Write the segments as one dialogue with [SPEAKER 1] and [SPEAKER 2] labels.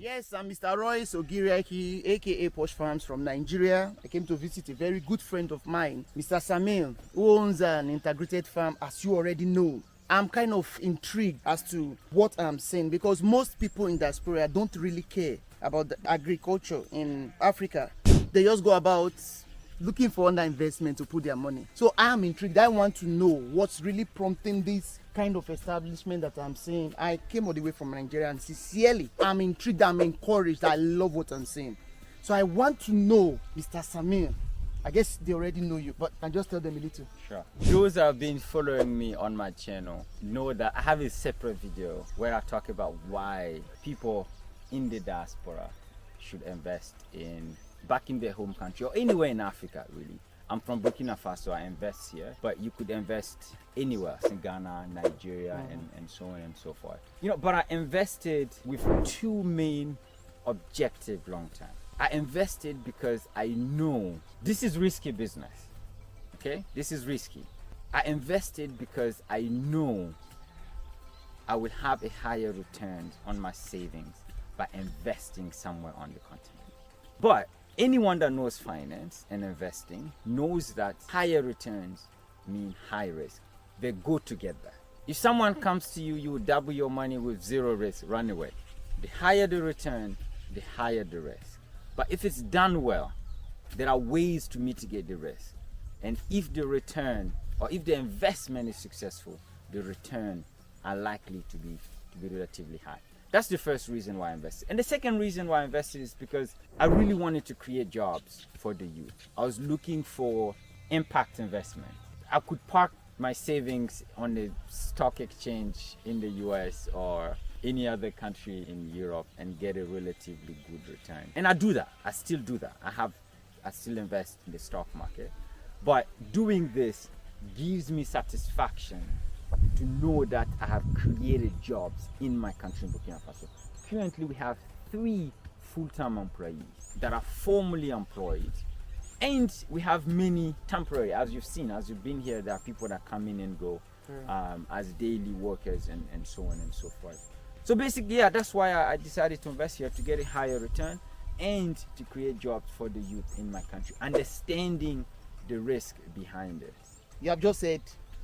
[SPEAKER 1] Yes, I'm Mr. Royce Ogiriaki, aka Posh Farms from Nigeria. I came to visit a very good friend of mine, Mr. Samir, who owns an integrated farm, as you already know. I'm kind of intrigued as to what I'm saying because most people in diaspora don't really care about the agriculture in Africa. They just go about looking for under investment to put their money. So I'm intrigued. I want to know what's really prompting this kind of establishment that I'm seeing. I came all the way from Nigeria and sincerely, I'm intrigued, I'm encouraged, I love what I'm seeing. So I want to know, Mr. Samir, I guess they already know you, but can just tell them a little.
[SPEAKER 2] Sure. Those that have been following me on my channel know that I have a separate video where I talk about why people in the diaspora should invest back in their home country or anywhere in Africa, really. I'm from Burkina Faso, I invest here, but you could invest anywhere, in Ghana, Nigeria, and so on and so forth. But I invested with two main objectives long term. I invested because I know this is risky business, okay? This is risky. I invested because I know I will have a higher return on my savings by investing somewhere on the continent. But anyone that knows finance and investing knows that higher returns mean high risk. They go together. If someone comes to you, you will double your money with zero risk, run away. The higher the return, the higher the risk. But if it's done well, there are ways to mitigate the risk. And if the return or if the investment is successful, the return are likely to be relatively high. That's the first reason why I invested. And the second reason why I invested is because I really wanted to create jobs for the youth. I was looking for impact investment. I could park my savings on the stock exchange in the US or any other country in Europe and get a relatively good return. And I do that. I still do that. I still invest in the stock market. But doing this gives me satisfaction to know that I have created jobs in my country, in Burkina Faso. Currently, we have 3 full-time employees that are formally employed, and we have many temporary. As you've seen, as you've been here, there are people that come in and go as daily workers and so on and so forth. So basically, yeah, that's why I decided to invest here, to get a higher return and to create jobs for the youth in my country, understanding the risk behind it.
[SPEAKER 1] You have just said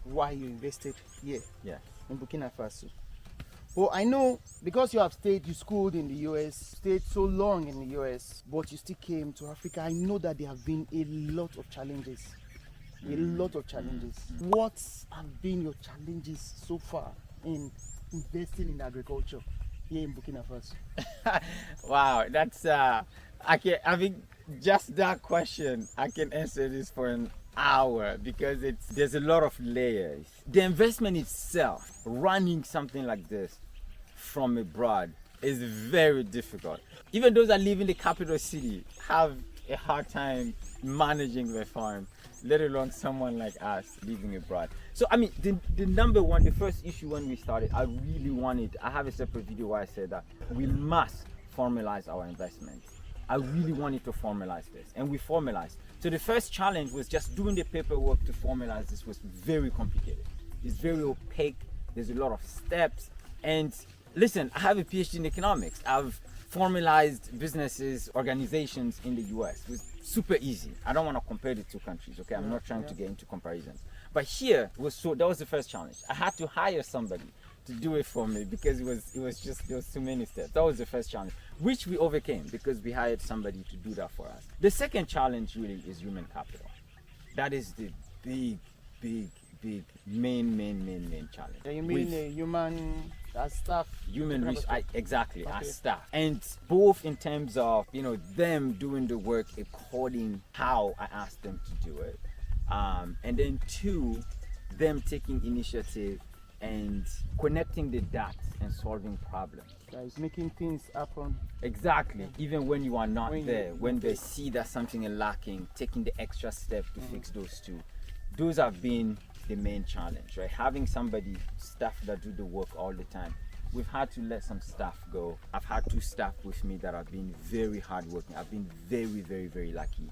[SPEAKER 1] why you invested here in Burkina Faso. Well, I know because you schooled in the US, stayed so long in the US, but you still came to Africa. I know that there have been a lot of challenges. What have been your challenges so far in investing in agriculture here in Burkina Faso?
[SPEAKER 2] Wow, that's I think just that question I can answer this for an hour because there's a lot of layers. The investment itself, running something like this from abroad, is very difficult. Even those that live in the capital city have a hard time managing their farm, let alone someone like us living abroad. So I mean, the number one, the first issue when we started, I have a separate video where I said that we must formalize our investments. I really wanted to formalize this, and we formalized. So the first challenge was just doing the paperwork to formalize this was very complicated. It's very opaque. There's a lot of steps. And listen, I have a PhD in economics. I've formalized businesses, organizations in the US. It was super easy. I don't want to compare the two countries, okay? I'm not trying to get into comparisons. But here, that was the first challenge. I had to hire somebody to do it for me because there was too many steps. That was the first challenge, which we overcame because we hired somebody to do that for us. The second challenge really is human capital. That is the big main challenge.
[SPEAKER 1] You mean human as staff?
[SPEAKER 2] Human resource, exactly, okay. As staff. And both in terms of, them doing the work according how I asked them to do it. And then 2, them taking initiative and connecting the dots and solving problems.
[SPEAKER 1] Guys, making things happen.
[SPEAKER 2] Exactly. Even when you are not there, when they see that something is lacking, taking the extra step to fix those 2. Those have been the main challenge, right? Having staff that do the work all the time. We've had to let some staff go. I've had 2 staff with me that have been very hardworking. I've been very, very, very lucky.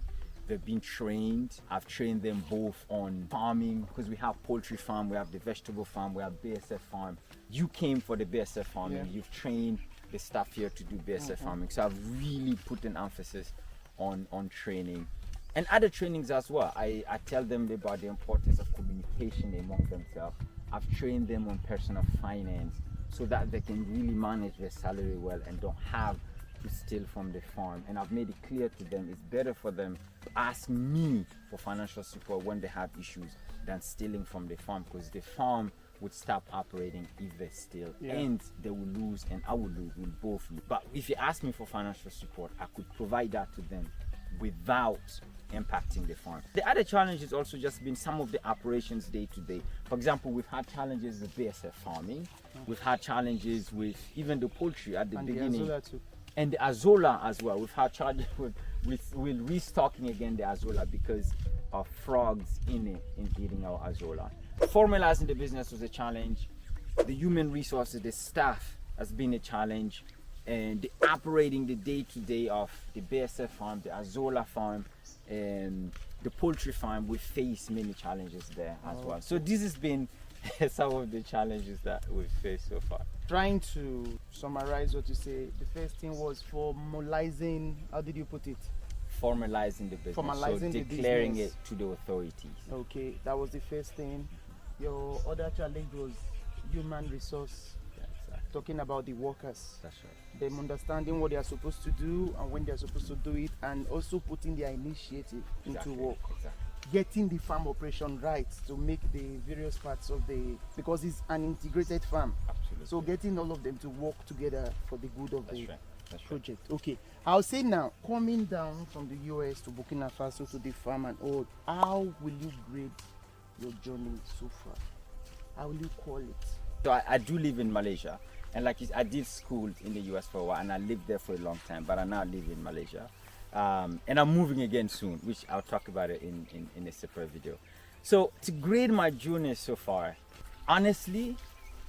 [SPEAKER 2] They've been trained. I've trained them both on farming because we have poultry farm, we have the vegetable farm, we have BSF farm. You came for the BSF farming. You've trained the staff here to do BSF farming. So I've really put an emphasis on training and other trainings as well. I tell them about the importance of communication among themselves. I've trained them on personal finance so that they can really manage their salary well and don't have to steal from the farm. And I've made it clear to them it's better for them to ask me for financial support when they have issues than stealing from the farm, because the farm would stop operating if they steal, and they will lose and I will lose, we'll both lose. But if you ask me for financial support, I could provide that to them without impacting the farm. The other challenge has also just been some of the operations day to day. For example, we've had challenges with BSF farming, we've had challenges with even the poultry at the beginning, and the Azola as well. We've had challenges with restocking again the Azola because of frogs in eating our Azola. Formalizing the business was a challenge. The human resources, the staff has been a challenge, and the operating the day-to-day of the BSF farm, the Azola farm, and the poultry farm, we face many challenges there as well. So this has been some of the challenges that we've faced so far.
[SPEAKER 1] Trying to summarize what you say, the first thing was formalizing, how did you put it?
[SPEAKER 2] Formalizing the business,
[SPEAKER 1] Formalizing
[SPEAKER 2] so
[SPEAKER 1] the
[SPEAKER 2] declaring
[SPEAKER 1] business.
[SPEAKER 2] it to the authorities.
[SPEAKER 1] Okay, that was the first thing. Your other challenge was human resource, talking about the workers.
[SPEAKER 2] That's right.
[SPEAKER 1] Them understanding what they are supposed to do and when they are supposed to do it, and also putting their initiative into work.
[SPEAKER 2] Exactly.
[SPEAKER 1] Getting the farm operation right to make the various parts of the, because it's an integrated farm.
[SPEAKER 2] Absolutely.
[SPEAKER 1] So getting all of them to work together for the good of
[SPEAKER 2] That's
[SPEAKER 1] the
[SPEAKER 2] right. That's right.
[SPEAKER 1] project. Okay, I'll say now, coming down from the US to Burkina Faso to the farm and all, how will you grade your journey so far? How will you call it?
[SPEAKER 2] So I do live in Malaysia, and like I did school in the US for a while, and I lived there for a long time, but I now live in Malaysia. And I'm moving again soon, which I'll talk about it in a separate video. So to grade my journey so far, honestly,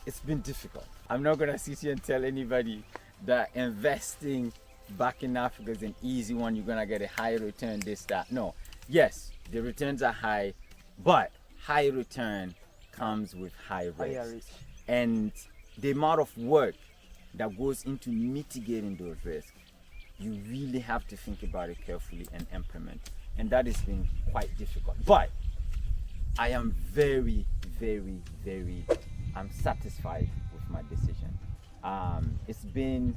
[SPEAKER 2] it's been difficult. I'm not gonna sit here and tell anybody that investing back in Africa is an easy one, you're gonna get a high return, this, that. No, yes, the returns are high, but high return comes with high risk. And the amount of work that goes into mitigating those risks, you really have to think about it carefully and implement. And that has been quite difficult. But I am very, very, I'm satisfied with my decision. It's been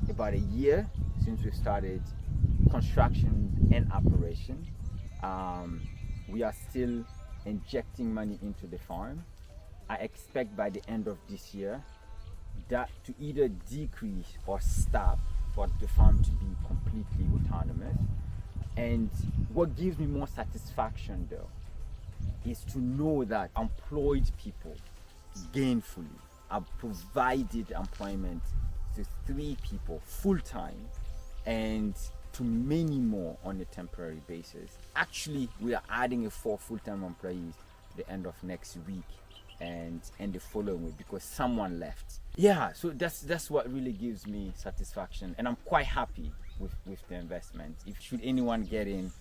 [SPEAKER 2] about a year since we started construction and operation. We are still injecting money into the farm. I expect by the end of this year that to either decrease or stop for the farm to be completely autonomous. And what gives me more satisfaction though is to know that employed people gainfully, I've provided employment to 3 people full-time and to many more on a temporary basis. Actually, we are adding a 4 full-time employees the end of next week and the following week because someone left. Yeah, so that's what really gives me satisfaction, and I'm quite happy with the investment. If should anyone get in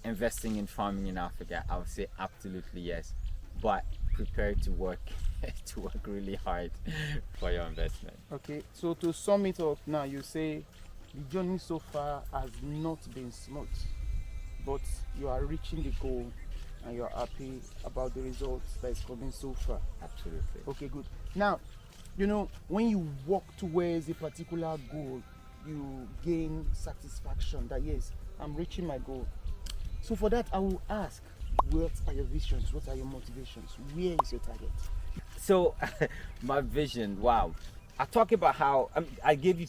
[SPEAKER 2] investing in farming in Africa, I would say absolutely yes, but prepare to work really hard for your investment.
[SPEAKER 1] Okay, so to sum it up now, you say the journey so far has not been smooth, but you are reaching the goal and you're happy about the results that is coming so far.
[SPEAKER 2] Absolutely.
[SPEAKER 1] Okay, good. Now, you know, when you walk towards a particular goal, you gain satisfaction that yes, I'm reaching my goal. So for that, I will ask, what are your visions? What are your motivations? Where is your target?
[SPEAKER 2] So my vision, wow. I talk about how I gave you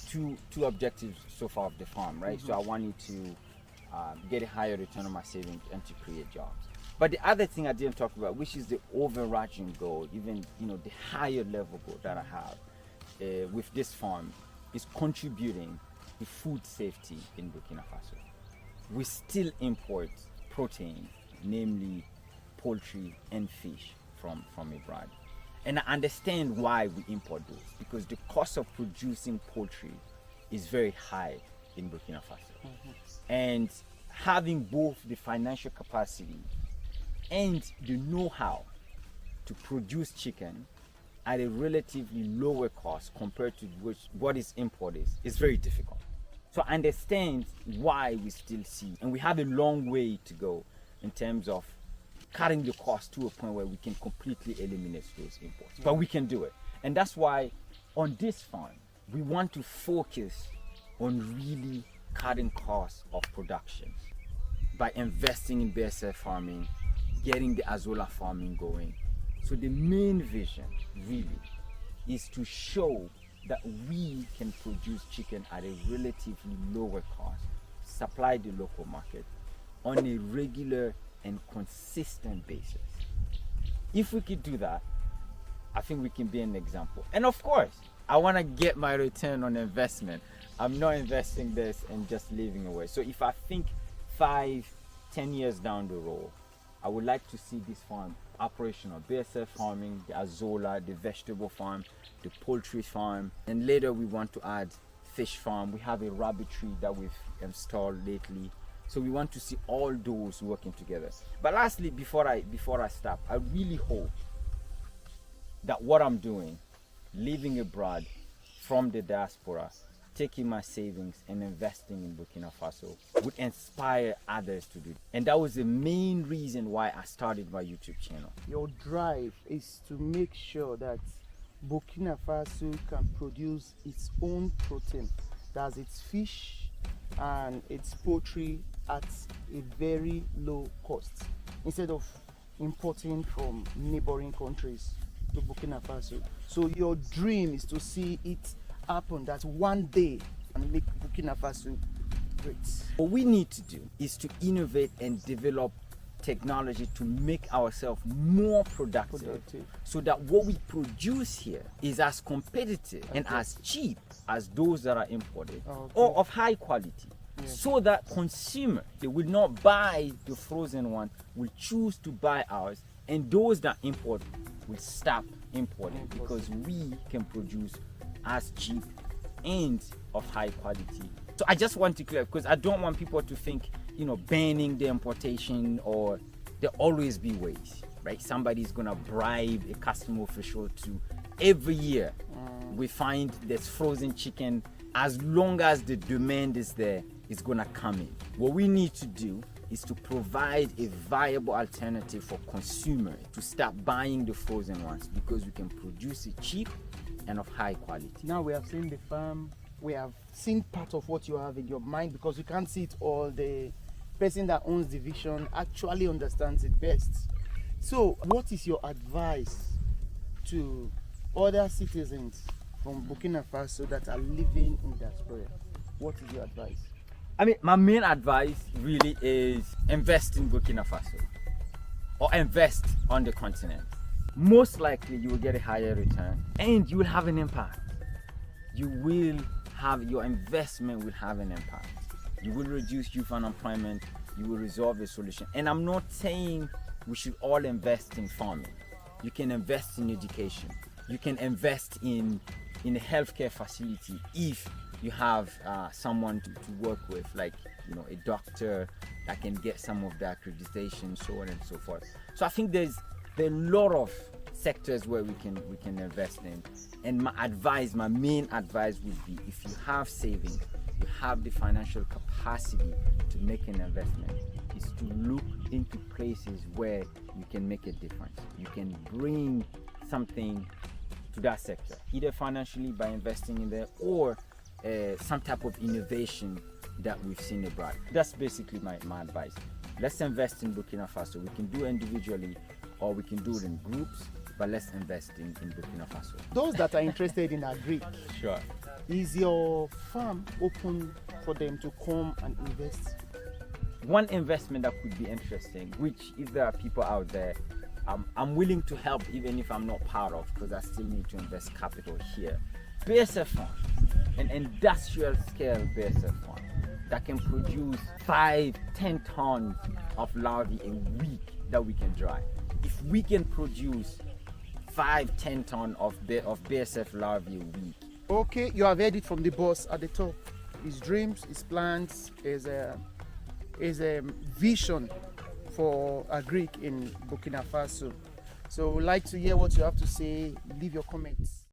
[SPEAKER 2] two objectives so far of the farm, right? So I want you to get a higher return on my savings and to create jobs. But the other thing I didn't talk about, which is the overarching goal, even the higher level goal that I have with this farm, is contributing to food safety in Burkina Faso. We still import protein, namely poultry and fish from abroad. And I understand why we import those, because the cost of producing poultry is very high in Burkina Faso. And having both the financial capacity and the know-how to produce chicken at a relatively lower cost compared to what is imported is very difficult. So I understand why we still see, and we have a long way to go in terms of cutting the cost to a point where we can completely eliminate those imports. But we can do it. And that's why on this farm, we want to focus on really cutting costs of production by investing in BSF farming, getting the Azola farming going. So the main vision really is to show that we can produce chicken at a relatively lower cost, supply the local market on a regular and consistent basis. If we could do that, I think we can be an example. And of course, I want to get my return on investment. I'm not investing this and just living away. So if I think 5-10 years down the road, I would like to see this farm operational. BSF farming, the Azola, the vegetable farm, the poultry farm, and later we want to add fish farm. We have a rabbitry that we've installed lately. So we want to see all those working together. But lastly, before I stop, I really hope that what I'm doing, living abroad from the diaspora, taking my savings and investing in Burkina Faso, would inspire others to do. And that was the main reason why I started my YouTube channel.
[SPEAKER 1] Your drive is to make sure that Burkina Faso can produce its own protein, that's its fish and its poultry, at a very low cost, instead of importing from neighboring countries to Burkina Faso. So your dream is to see it happen, that one day and make Burkina Faso great.
[SPEAKER 2] What we need to do is to innovate and develop technology to make ourselves more productive, so that what we produce here is as competitive and as cheap as those that are imported, or of high quality. So that consumer, they will not buy the frozen one, will choose to buy ours, and those that import will stop importing because we can produce as cheap and of high quality. So I just want to clear, because I don't want people to think, banning the importation, or there'll always be ways, right? Somebody's gonna bribe a customer official to, every year we find there's frozen chicken. As long as the demand is there, it's gonna come in. What we need to do is to provide a viable alternative for consumers to stop buying the frozen ones, because we can produce it cheap and of high quality.
[SPEAKER 1] Now we have seen the farm, we have seen part of what you have in your mind, because you can't see it all. The person that owns the vision actually understands it best. So what is your advice to other citizens from Burkina Faso that are living in diaspora? What is your advice?
[SPEAKER 2] I mean, my main advice really is invest in Burkina Faso, or invest on the continent. Most likely you will get a higher return and you will have an impact. Your investment will have an impact. You will reduce youth unemployment, you will resolve a solution. And I'm not saying we should all invest in farming. You can invest in education. You can invest in a healthcare facility if you have someone to work with, like a doctor that can get some of the accreditation, so on and so forth. So I think there are a lot of sectors where we can invest in. And my main advice would be, if you have savings, you have the financial capacity to make an investment, is to look into places where you can make a difference. You can bring something to that sector, either financially by investing in there, or some type of innovation that we've seen abroad. That's basically my advice. Let's invest in Burkina Faso. We can do it individually, or we can do it in groups, but let's invest in Burkina Faso.
[SPEAKER 1] Those that are interested in agri,
[SPEAKER 2] Sure.
[SPEAKER 1] Is your farm open for them to come and invest?
[SPEAKER 2] One investment that could be interesting, which if there are people out there, I'm willing to help, even if I'm not part of, because I still need to invest capital here. BSF farm, an industrial scale BSF farm that can produce 5-10 tons of larvae a week that we can dry. If we can produce 5-10 tons of BSF larvae a week.
[SPEAKER 1] Okay, you have heard it from the boss at the top. His dreams, his plans, is a vision for agric in Burkina Faso. So we'd like to hear what you have to say. Leave your comments.